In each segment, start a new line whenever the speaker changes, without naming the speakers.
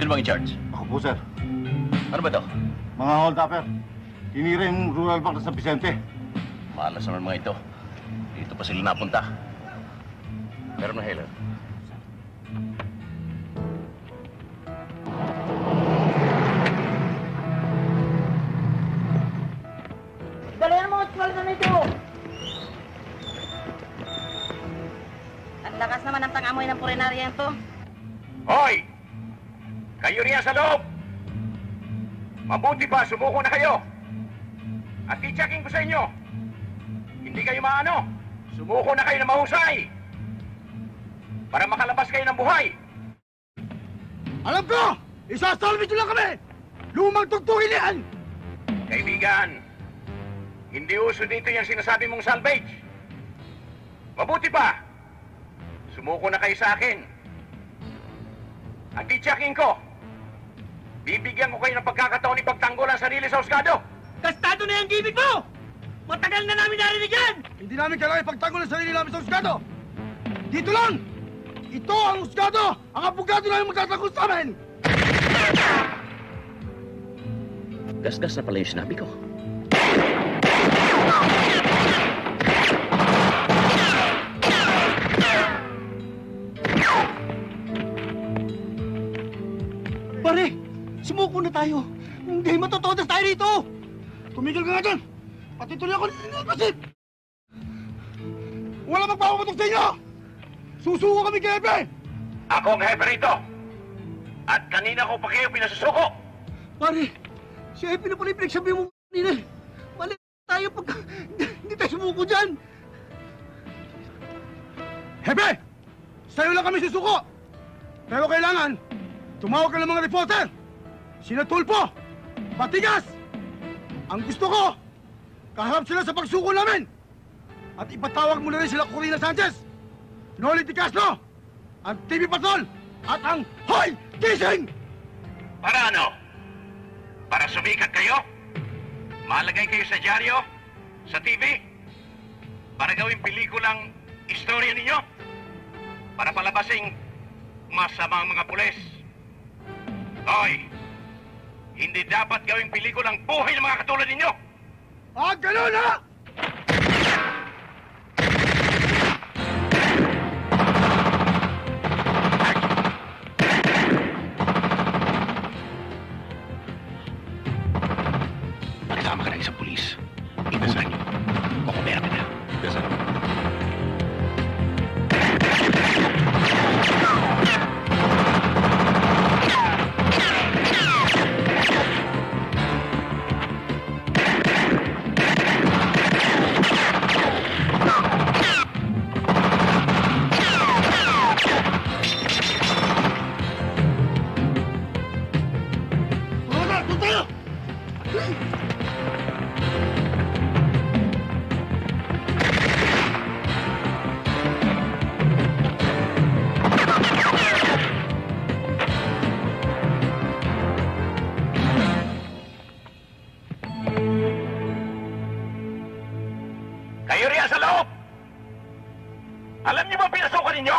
Sino bang in-charge?
Ako po, sir.
Ano ba ito?
Mga hold-upper. Tinira yung rural bank na San Vicente.
Malas naman mga ito. Dito pa sila napunta. Pero na, Heller.
Dalihan mo, otswal na nito! Ang lakas naman ng tangamoy ng purinarya ito.
Hoy! Kayo riyan sa loob! Mabuti pa, sumuko na kayo! At i-checking ko sa inyo, hindi kayo maano, sumuko na kayo na mahusay! Para makalabas kayo ng buhay!
Alam ko! Isasalvage lang kami! Lumang tugtugin yan!
Kaibigan, hindi uso dito yung sinasabi mong salvage. Mabuti pa, sumuko na kayo sa akin. At i-checking ko, bibigyan ko kayo ng pagkakataon ipagtanggol ang sarili sa husgado.
Gastado na yung gimmick mo! Matagal na namin narinig yan!
Hindi namin kailangan ipagtanggol ang sarili namin sa husgado! Dito lang! Ito ang husgado! Ang abogado na yung magtatanggol sa amin!
Gas-gas na pala yung sinabi ko.
Pare! Sumuko na tayo! Hindi matotodas tayo rito! Tumigil ka nga dyan! Pati tuloy ako nilipasip! Wala magpapapatok sa inyo! Susuko kami kay Epe!
Ako ang hepe rito. At kanina ko pa kayo pinasusuko.
Pare! Si Epe na pala yung pinagsabi mo kanina! Mali tayo pag hindi tayo sumuko dyan! Hepe! Sa'yo lang kami susuko! Pero kailangan, tumawag ka ng mga reporter! Sina Tulpo! Patigas! Ang gusto ko, kaharap sila sa pagsuko namin! At ipatawag mo na rin sila Corina Sanchez, Noli Di Castro, ang TV Patrol, at ang Hoy! Gising!
Para ano? Para sumikat kayo? Malagay kayo sa dyaryo? Sa TV? Para gawing pelikulang istorya ninyo? Para palabasing masamang mga pulis? Hoy! Hindi dapat gawing pelikulang buhay ng mga katulad ninyo!
Ah, ganun ha!
Magsama ka ng isang pulis. Ibutan niyo. Kukumera ka na. Yes, sir.
Kayo riyan sa loob! Alam niyo ba ang pinasukan ninyo?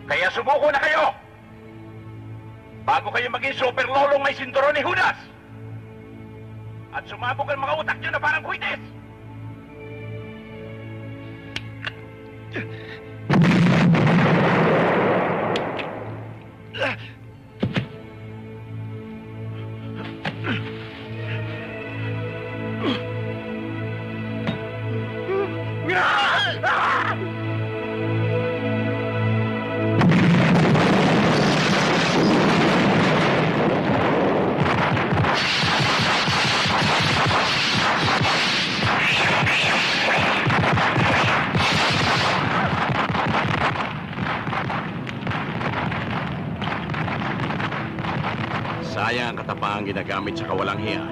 Kaya sumuko na kayo! Bago kayo maging super lolong may sinturon ni Judas! At sumabog ang mga utak niyo na parang kuitis! Sayang ang katapangang ginagamit sa kawalang hiya.